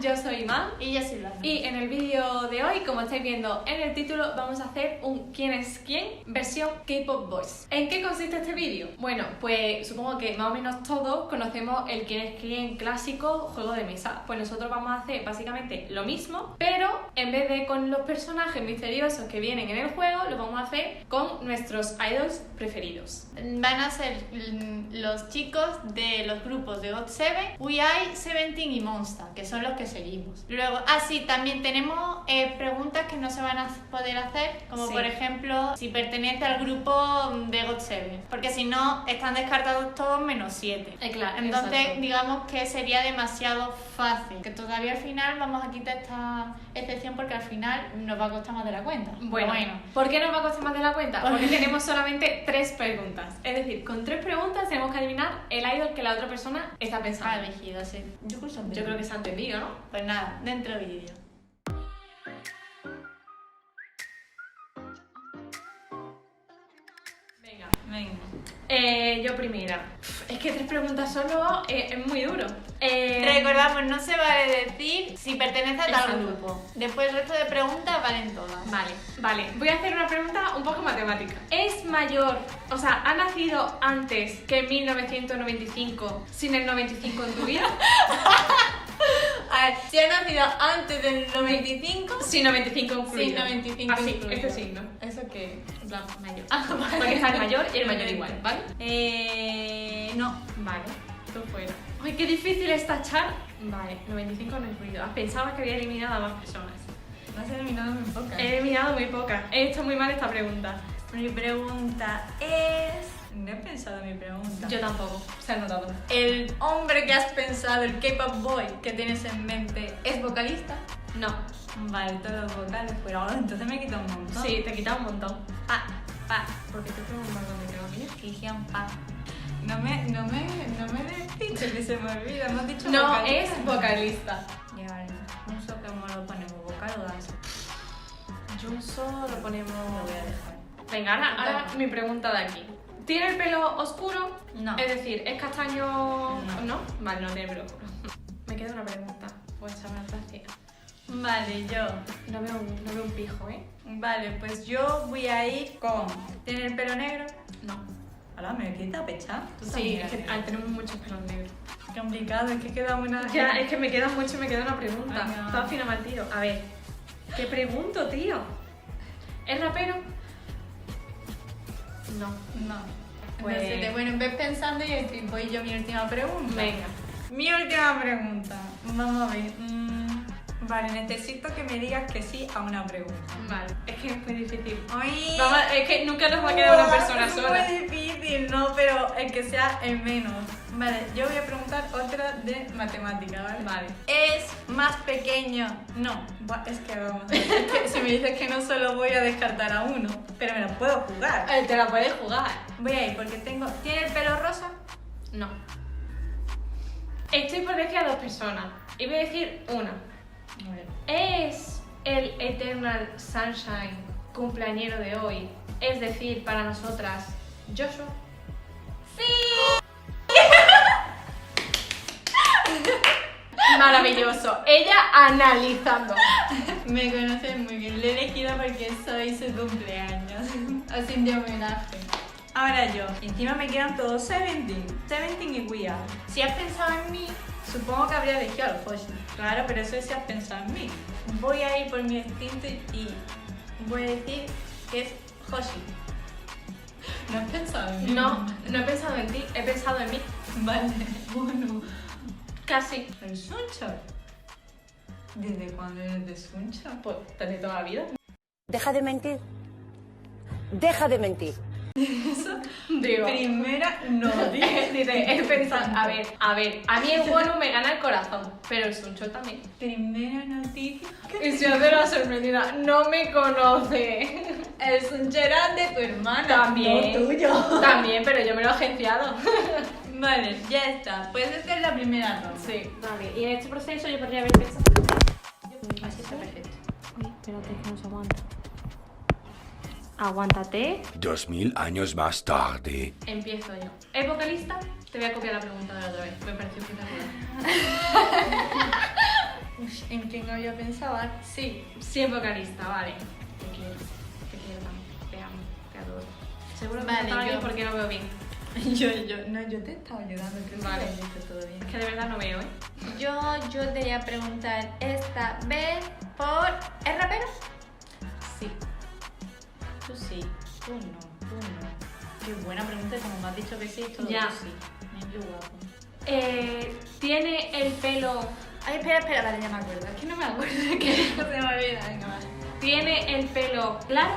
yo soy Iman. Y yo soy Blanca. Y en el vídeo de hoy, como estáis viendo en el título, vamos a hacer un ¿Quién es quién? Versión K-Pop Boys. ¿En qué consiste este vídeo? Bueno, pues supongo que más o menos todos conocemos el ¿Quién es quién? Clásico juego de mesa. Pues nosotros vamos a hacer básicamente lo mismo, pero en vez de con los personajes misteriosos que vienen en el juego, lo vamos a hacer con nuestros idols preferidos. Van a ser los chicos de los grupos de GOT7, WeI, Seventeen y Monsta, que son los que seguimos. Luego, sí, también tenemos preguntas que no se van a poder hacer, como Sí. por ejemplo, si pertenece al grupo de GOT7, porque si no, están descartados todos menos 7. Claro, Entonces, exacto. digamos que sería demasiado fácil, que todavía al final vamos a quitar esta excepción porque al final nos va a costar más de la cuenta. Bueno, ¿por qué nos va a costar más de la cuenta? Porque tenemos solamente 3 preguntas. Es decir, con 3 preguntas tenemos que adivinar el idol que la otra persona está Ha pensando. elegido, sí. Yo Yo creo que se ha entendido, ¿no? Pues nada, dentro vídeo. Venga. Yo primera. Es que 3 preguntas solo es muy duro. Recordamos, no se vale decir si pertenece a tal Exacto. grupo. Después el resto de preguntas valen todas. Vale. Voy a hacer una pregunta un poco matemática. ¿Es mayor, o sea, ha nacido antes que 1995 sin el 95 en tu vida? A ver, si ha nacido antes del 95, Sin 95 incluido. sin 95 Así, incluido. este signo. ¿Eso qué? En plan, mayor. Porque está el mayor y el mayor igual, ¿vale? No. Vale, tú fuera. Ay, qué difícil es tachar. Vale, 95 no incluido. Pensaba que había eliminado a más personas. No has eliminado muy pocas. He eliminado muy pocas. He hecho muy mal esta pregunta. Mi pregunta es... No he pensado en mi pregunta. Yo tampoco, se ha notado. ¿El hombre que has pensado, el K-pop boy que tienes en mente, es vocalista? No. Vale, todos los vocales fuera. Entonces me quita un montón. Sí, te he quitado un montón. Pa. Porque te preguntas dónde quedó mío. Que dijeron pa. No me des dicho que se me olvida. Me has dicho No, vocalista. es vocalista. Ya, vale. No sé cómo lo ponemos, vocal o danza. Junso lo ponemos. Lo voy a dejar. Venga, ahora mi pregunta de aquí. ¿Tiene el pelo oscuro? No. Es decir, ¿es castaño? No. Vale, no tiene pelo oscuro. Me queda una pregunta. Pues a ver, gracias. Vale, yo. No veo un pijo, ¿eh? Vale, pues yo voy a ir con... ¿Tiene el pelo negro? No. Ahora me quita pecha. Sí, es que tenemos muchos pelos negros. Complicado, es que queda una... Ya, es que me queda mucho y me queda una pregunta. Ay, no. Todo al final mal tiro. A ver, ¿qué pregunto, tío? ¿Es rapero? No. No. Pues- Entonces, bueno, ves pensando y voy yo mi última pregunta. Venga. Mi última pregunta. Vamos a ver. Vale, necesito que me digas que sí a una pregunta. Vale, es que es muy difícil. Ay, Vamos, es que nunca nos va a quedar una persona es sola. muy difícil, no, pero el que sea el menos. Vale, yo voy a preguntar otra de matemática, ¿vale? Vale. ¿Es más pequeño? No, es que vamos a ver, es que si me dices que no solo voy a descartar a uno, pero me la puedo jugar. Te la puedes jugar. Voy a ir porque ¿Tiene el pelo rosa? No. Estoy por decir a 2 personas. Y voy a decir una. A ver. ¿Es el Eternal Sunshine cumpleañero de hoy? Es decir, para nosotras, Joshua. Maravilloso. Ella analizando. Me conoces muy bien, le he elegido porque soy su cumpleaños. Así de homenaje. Ahora yo. Encima me quedan todos Seventeen y We Are. Si has pensado en mí, supongo que habría elegido al Hoshi. Claro, pero eso es si has pensado en mí. Voy a ir por mi instinto y voy a decir que es Hoshi. ¿No has pensado en mí? No he pensado en ti, he pensado en mí. Vale, bueno. Casi. ¿El Sunshine? ¿Desde cuándo eres de Sunshine? Pues desde toda la vida. Deja de mentir. Deja de mentir. Digo. Primera noticia. Dice, he pensado, a ver, a mí el bueno me gana el corazón, pero el Suncho también. Primera noticia. Y se hace la sorprendida, no me conoce. El Suncho era de tu hermana. También. No tuyo. También, pero yo me lo he agenciado. Vale, ya está. Pues esta es la primera ronda. Sí. Vale, y en este proceso yo podría haber pensado. Así está perfecto. Uy, espérate, que no se aguanta. Aguántate. 2000 años más tarde. Empiezo yo. ¿Es vocalista? Te voy a copiar la pregunta de la otra vez. Me pareció espectacular. había pensado. Sí. Sí es vocalista, vale. Te quiero tanto, te amo, te adoro. Seguro que Vale, me estaba yo- bien porque no veo bien. yo te estaba ayudando, creo Vale. que lo has visto todo bien. Es que de verdad no veo, ¿eh? Yo te voy a preguntar esta vez por... ¿Es rapero? Sí. Tú sí, tú no. Qué buena pregunta, como me has dicho que sí, todo Ya. tú sí. Mira qué guapo. Tiene el pelo. Ay, espera, vale, ya me acuerdo. Es que no me acuerdo, que se me olvida. Venga, vale. Tiene el pelo claro.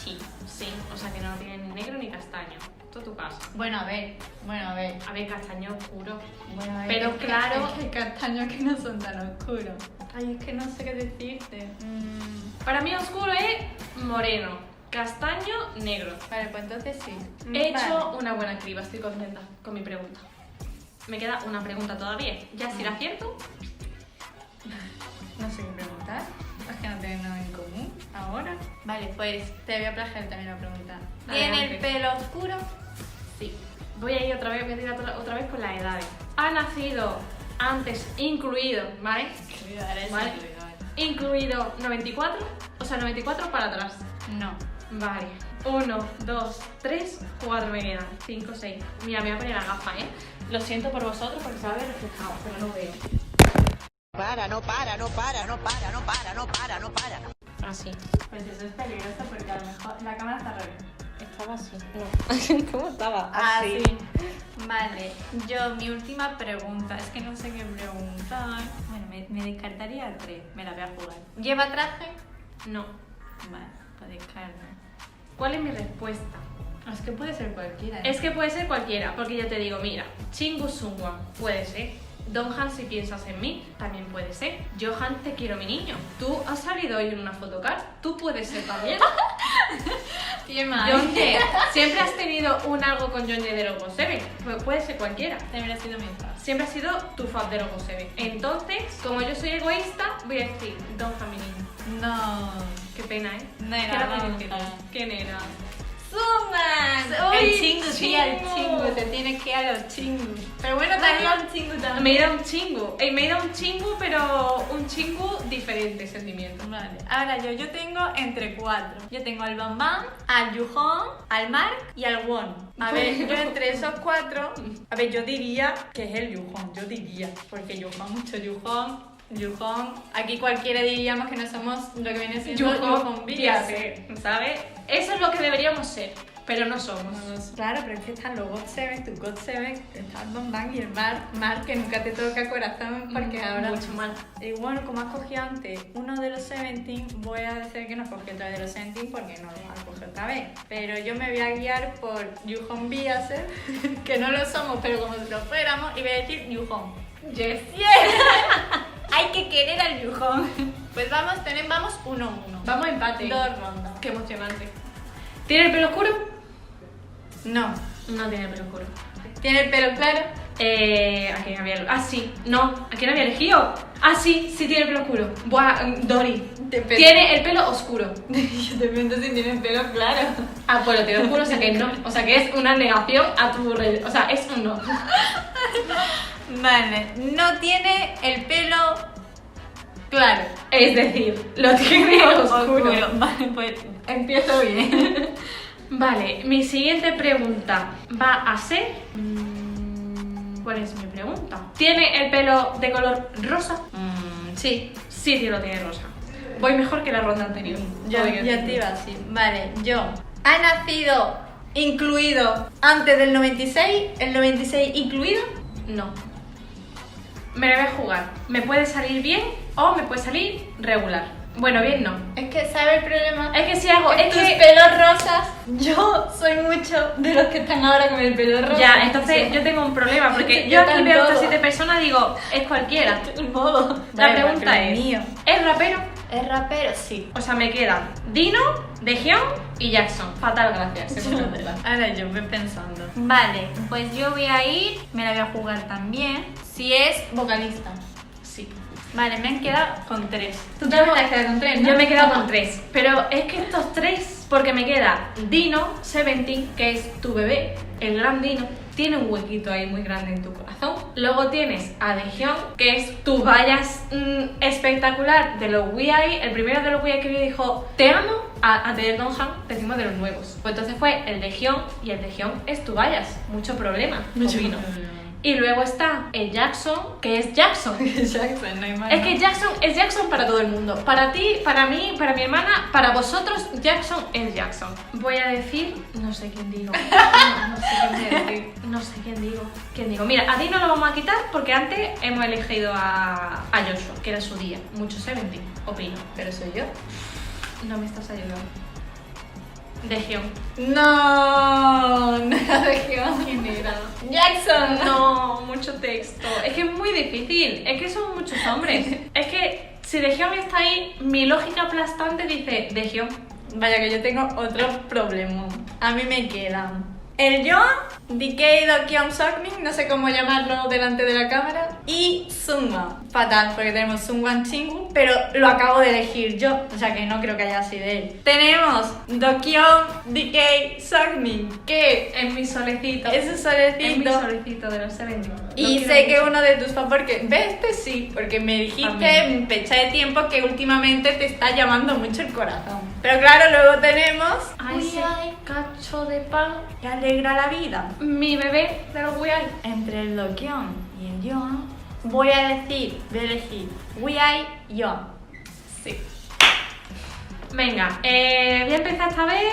Sí. Sí, o sea que no tiene ni negro ni castaño. Esto es tu caso. Bueno, a ver. A ver, castaño oscuro. Bueno, a ver, Pero es que- claro- es que hay castaños que no son tan oscuros. Ay, es que no sé qué decirte. Para mí oscuro es moreno, castaño, negro. Vale, pues entonces sí. He Vale. hecho una buena criba, estoy contenta con mi pregunta. Me queda una pregunta todavía. Ya si la acierto, No sé qué preguntar. Es que no tengo nada en común ahora. Vale, pues te voy a plagiar también la pregunta. ¿Tiene el Adelante. pelo oscuro? sí. Voy a ir otra vez, voy a tirar otra vez por las edades. Ha nacido antes, incluido, ¿vale? Vale. Incluido 94, o sea, 94 para atrás. No. Vale. 1, 2, 3, 4 me quedan. 5, 6. Mira, me voy a poner la gafa, ¿eh? Lo siento por vosotros porque se va a ver reflejado, pero no veo. No para. Así. Pues eso es peligroso porque a lo mejor la cámara está al revés. Estaba así. No. ¿Cómo estaba? Así. Vale, yo mi última pregunta, es que no sé qué preguntar. Bueno, me descartaría 3, me la voy a jugar. ¿Lleva traje? No. Vale, pues descarta. ¿Cuál es mi respuesta? Es que puede ser cualquiera. Es que puede ser cualquiera, porque yo te digo, mira, Chingu Sungwan puede ser. Donhan, si piensas en mí, también puede ser. Johan, te quiero mi niño. Tú has salido hoy en una photocard, tú puedes ser también. ¿Qué más? Yonye, siempre has tenido un algo con Yonye de Logo 7. Puede ser cualquiera. También ha sido mi hija. Siempre has sido tu fan de Logo 7. Entonces, como yo soy egoísta, voy a decir Donhan, mi niño. No. Qué pena, ¿eh? No era ¿Qué era Donhan. ¿Quién era? ¡Suman! Uy, El chingu, sí, al chingu. chingu. Te tienes que ir a los chingus. Pero bueno, también al chingu también. Me he ido a un chingu. Me he ido a un chingu, pero un chingu diferente sentimiento. Vale, ahora yo tengo entre 4. Yo tengo al Bambam, al Yuhon, al Mark y al Won. A ver, yo entre esos 4, a ver, yo diría que es el Yuhon, yo diría, porque Yuhon, mucho Yuhon. Aquí cualquiera diríamos que no somos lo que viene siendo Yuhon Biase. ¿sabes? Eso es lo que deberíamos ser, pero no somos. Claro, pero es que están los God 7, tu God 7, está el Bambam y el Mark, que nunca te toca corazón porque ahora... Mucho mal. Y bueno, como has cogido antes uno de los 17, voy a decir que no cogió otra vez de los 17 porque no lo has cogido otra vez. Pero yo me voy a guiar por Yuhon Biase, que no lo somos, pero como si lo fuéramos, y voy a decir Yuhon. Yes. Hay que querer al Yuhon. Pues vamos 1-1. Vamos a empate. 2 rondas. Qué emocionante. ¿Tiene el pelo oscuro? No. No tiene el pelo oscuro. ¿Tiene el pelo claro? ¿A quién había? Ah, sí. No. ¿A quién había elegido? Ah, sí. Sí tiene el pelo oscuro. Buah, Dori. Depende. Tiene el pelo oscuro. Yo te pregunto si tiene el pelo claro. Ah, pues lo tiene oscuro, o sea que no. O sea que es una negación a tu o sea, es un no. Vale, no tiene el pelo claro. Es decir, lo tiene oscuro. Vale, pues empiezo bien. Vale, mi siguiente pregunta va a ser... ¿Cuál es mi pregunta? ¿Tiene el pelo de color rosa? Sí, Sí, lo tiene rosa. Voy mejor que la ronda anterior. yo Voy ya te iba así. Vale, yo. ¿Ha nacido incluido antes del 96? ¿El 96 incluido? No. Me la voy a jugar. Me puede salir bien o me puede salir regular. Bueno, bien no. Es que, ¿sabes el problema? Es que si hago... Es Tus que... pelos rosas, yo soy mucho de los que están ahora con el pelo rosa. Ya, entonces yo tengo un problema porque Yo yo aquí tan veo a todo. estas 7 personas y digo, es cualquiera. El modo. La pregunta es, mío. ¿es rapero? ¿Es rapero? Sí. O sea, me quedan Dino, Dejeon y Jackson. Fatal, gracias. Ahora yo voy pensando. Vale, pues yo voy a ir, me la voy a jugar también. Si es vocalista. Sí. Vale, me han quedado con 3. Tú Yo- también te has quedado con 3, ¿no? Yo me he quedado con 3. Pero es que estos 3, porque me queda Dino, 17, que es tu bebé, el gran Dino, tiene un huequito ahí muy grande en tu corazón. Luego tienes a Daehyun, que es tu vallas espectacular de los WeI. El primero de los WeI que dijo te amo a The Donghan, decimos de los nuevos. Pues entonces fue el Daehyun, y el Daehyun es tu vallas. Mucho problema. Opino. Y luego está el Jackson, que es Jackson. Jackson, no hay más. Es que Jackson es Jackson para todo el mundo. Para ti, para mí, para mi hermana, para vosotros, Jackson es Jackson. Voy a decir, no sé quién digo. No sé quién voy a decir. No sé quién digo. ¿Quién digo? Mira, a ti no lo vamos a quitar porque antes hemos elegido a Joshua, que era su día. Mucho 70, opino. Pero soy yo. No me estás ayudando. Daehyun. No era Daehyun. ¿Quién era? Jackson. No, mucho texto. Es que es muy difícil. Es que son muchos hombres. Es que si Daehyun está ahí, mi lógica aplastante dice Daehyun. Vaya que yo tengo otro problema. A mí me quedan el Joan, DK Dokyeon Seokmin, no sé cómo llamarlo delante de la cámara, y Sunga. Fatal, porque tenemos Sungwan Chingu, pero lo acabo de elegir yo, o sea que no creo que haya sido él. Tenemos Dokyeon DK Seokmin, que Es mi solecito. es un Es mi solecito. solecito de los 70. Y sé que uno de tus fans, porque ves, este sí, porque me dijiste También. en fecha de tiempo que últimamente te está llamando mucho el corazón. Pero claro, luego tenemos Ay, ese cacho de pan. que alegra la vida. Mi bebé de los WeI. Entre el Dokyeon y el Joan, voy a elegir WeI Joan. Sí. Venga, voy a empezar esta vez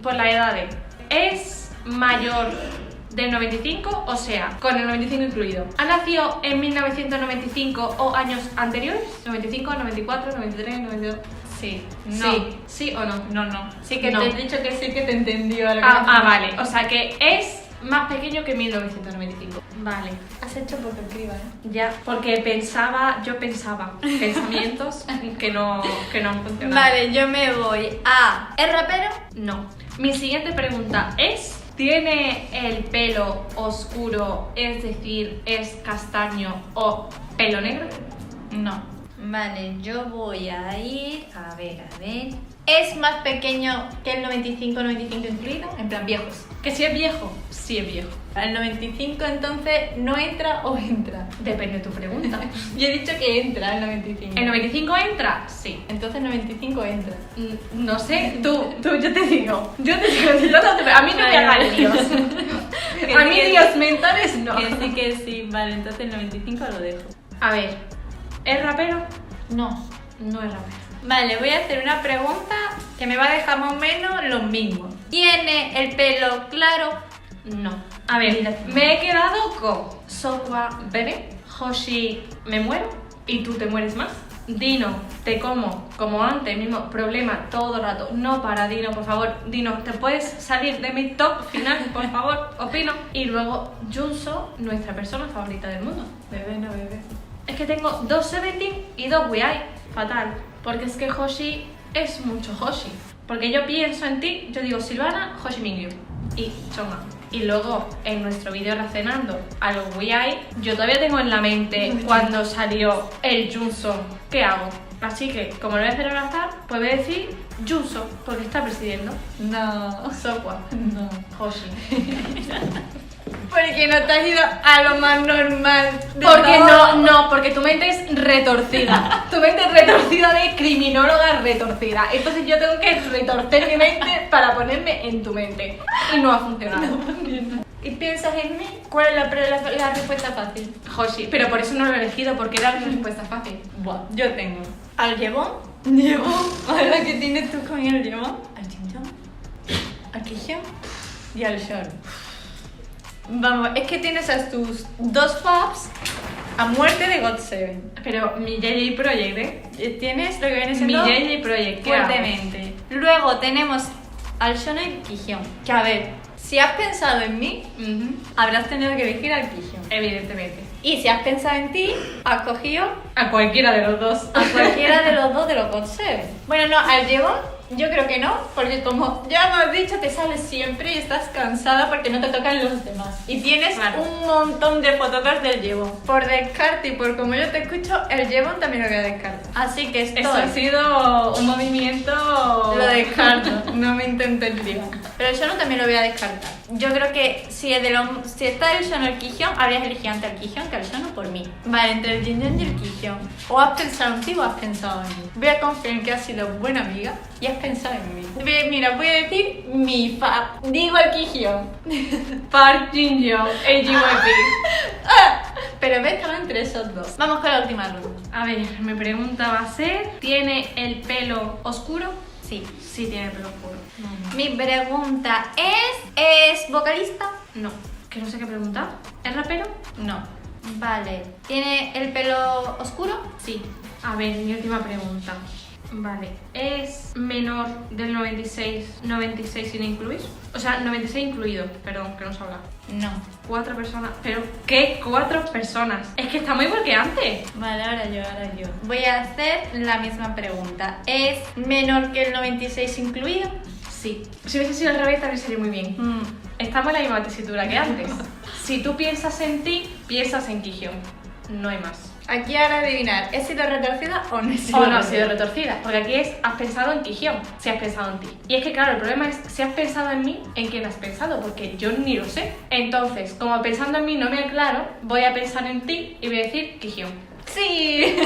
por las edades. Es mayor del 95, o sea, con el 95 incluido. ¿Ha nacido en 1995 o años anteriores? 95, 94, 93, 92. Sí. No. ¿Sí o no? No. Sí que No. te he dicho que sí que te entendió. Vale. O sea que es más pequeño que 1995. Vale. Has hecho poco criba, ¿eh? Ya, porque yo pensaba pensamientos que no han funcionado. Vale, yo me voy a... ¿Es rapero? No. Mi siguiente pregunta es: ¿tiene el pelo oscuro, es decir, es castaño o pelo negro? No. Vale, yo voy a ir... A ver... ¿Es más pequeño que el 95 incluido? En plan, viejos. Que si es viejo, sí es viejo. ¿El 95 entonces no entra o entra? Depende de tu pregunta. Yo he dicho que entra el 95. ¿El 95 entra? Sí. Entonces 95 entra. No sé, tú, yo te digo. Yo no te, a mí no me hagas líos. A mí líos mentales no. Que sí. Vale, entonces el 95 lo dejo. A ver, ¿es rapero? No. No es rapero. Vale, voy a hacer una pregunta que me va a dejar más o menos lo mismo. ¿Tiene el pelo claro? No. A ver, me he quedado con Sokwa bebé, Hoshi me muero y tú te mueres más. Dino, te como antes, mismo problema todo el rato. No para, Dino, por favor. Dino, ¿te puedes salir de mi top final, por favor? Opino. Y luego Junso, nuestra persona favorita del mundo. Bebé, no bebé. Es que tengo 2 Seventeen y 2 WeI. Fatal. Porque es que Hoshi es mucho Hoshi. Porque yo pienso en ti, yo digo Silvana, Hoshi Mingyu y Chonga. Y luego en nuestro vídeo reaccionando a los WeI, yo todavía tengo en la mente cuando salió el Junso. ¿Qué hago? Así que, como lo voy a hacer al azar, pues voy a decir Junso, porque está presidiendo. No. Sokwa, No. Hoshi. Porque no te has ido a lo más normal. Porque no, porque tu mente es retorcida. Tu mente es retorcida de criminóloga retorcida. Entonces yo tengo que retorcer mi mente para ponerme en tu mente. Y no ha funcionado. ¿Y piensas en mí? ¿Cuál es la respuesta fácil? Hoshi, pero por eso no lo he elegido, porque era una respuesta fácil. Buah, yo tengo. ¿Al Llevón? ¿Llevón? ¿Ahora qué tienes tú con el Llevón? ¿Al Chinchón? ¿Al Kijón? Y al Short. Vamos, es que tienes a tus 2 faps a muerte de God7. Pero mi JJ Project, Tienes lo que viene Mi siendo JJ Project, ¿qué hago? fuertemente. Luego tenemos al Shonen Kijón. Que a ver, si has pensado en mí, Ujú, habrás tenido que elegir al Kijón. evidentemente. Y si has pensado en ti, has cogido A cualquiera de los dos. a cualquiera de los dos de los God7. Bueno, no, al Llevón Yo creo que no, porque como ya hemos dicho, te sales siempre y estás cansada porque no te tocan los demás. Y tienes Claro. un montón de fotocas del Jebon. Por descarte y por como yo te escucho, el Jebon también lo voy a descartar. Así que estoy... Eso ha sido un movimiento... Lo descarto, no me intentes lío. Pero el Shono también lo voy a descartar. Yo creo que si está el Shono y el Kihyun, habrías elegido antes el Kihyun que el Shono por mí. Vale, entre el Jinjong y el Kihyun. O has pensado en ti o has pensado en mí. Voy a confiar en que has sido buena amiga y has pensado en mí. Mira, voy a decir mi fa. Digo el Kihyun. Park Jin-young, AGYP. Pero ves, estaba entre esos dos. Vamos con la última ronda. A ver, mi pregunta va a ser, ¿tiene el pelo oscuro? Sí. Sí, tiene el pelo oscuro. Mi pregunta ¿es vocalista? No, que no sé qué preguntar. ¿Es rapero? No. Vale. ¿Tiene el pelo oscuro? Sí. A ver, mi última pregunta. Vale, ¿es menor del 96 sin incluir? O sea, 96 incluido, perdón, que no se habla. No. 4 personas. ¿Pero qué 4 personas? Es que está muy igual que antes. Vale, ahora yo. Voy a hacer la misma pregunta. ¿Es menor que el 96 incluido? Sí. Si hubiese sido al revés, también sería muy bien. Estamos en la misma tesitura que antes. Si tú piensas en ti, piensas en Kihyun. No hay más. Aquí ahora adivinar, ¿he sido retorcida o no he sido O no has retorcida? sido retorcida, porque aquí es has pensado en Kihyun, si has pensado en ti. Y es que claro, el problema es si has pensado en mí, ¿en quién has pensado? Porque yo ni lo sé. Entonces, como pensando en mí no me aclaro, voy a pensar en ti y voy a decir Kihyun. Sí.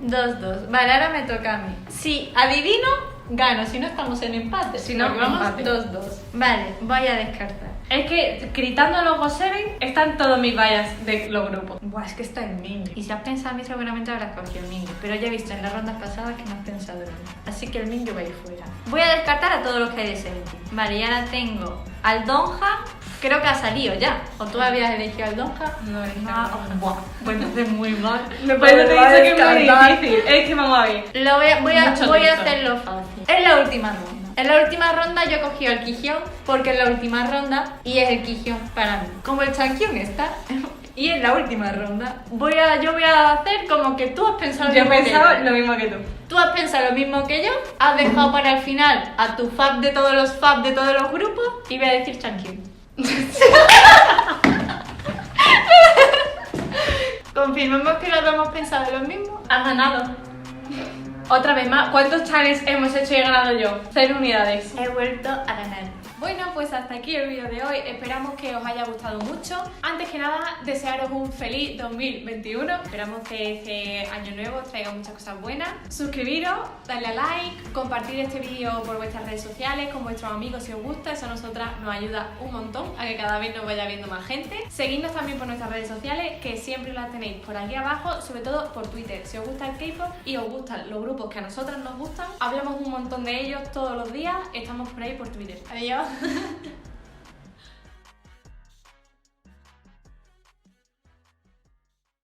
2-2. Vale, ahora me toca a mí. Si adivino, gano. Si no, estamos en empate. Si no, porque vamos empate. 2-2. Vale, voy a descartar. Es que gritando los Go7 están todos mis vallas de los grupos. Buah, es que está en Mingy. Y si has pensado en mí, seguramente habrás cogido el Mingy. Pero ya he visto en las rondas pasadas que no has pensado en mí. Así que el Mingy va a ir fuera. Voy a descartar a todos los que hay de Seventeen. Vale, y ahora tengo al Donja. Creo que ha salido ya. ¿O tú habías elegido al Donja? No, elegí Ah, al Donja. buah. Pues entonces muy mal. Pues te he dicho que es muy difícil. Es que vamos a ver. Voy a Mucho voy a texto. hacerlo fácil. Es la última ronda. En la última ronda yo he cogido el Kihyun porque es la última ronda y es el Kihyun para mí. Como el Chankyun está y en la última ronda yo voy a hacer como que tú has pensado Yo he lo mismo que pensado yo. lo mismo que tú. Tú has pensado lo mismo que yo, has dejado para el final a tu fab de todos los fab de todos los grupos y voy a decir Chankyun. Confirmamos que los dos hemos pensado lo mismo. Has ganado. Otra vez más. ¿Cuántos challenges hemos hecho y he ganado yo? 0 unidades. He vuelto a ganar. Bueno, pues hasta aquí el vídeo de hoy. Esperamos que os haya gustado mucho. Antes que nada, desearos un feliz 2021. Esperamos que este año nuevo os traiga muchas cosas buenas. Suscribiros, darle a like, compartir este vídeo por vuestras redes sociales con vuestros amigos si os gusta. Eso a nosotras nos ayuda un montón a que cada vez nos vaya viendo más gente. Seguidnos también por nuestras redes sociales, que siempre las tenéis por aquí abajo, sobre todo por Twitter. Si os gusta el K-pop y os gustan los grupos que a nosotras nos gustan, hablamos un montón de ellos todos los días. Estamos por ahí por Twitter. Adiós.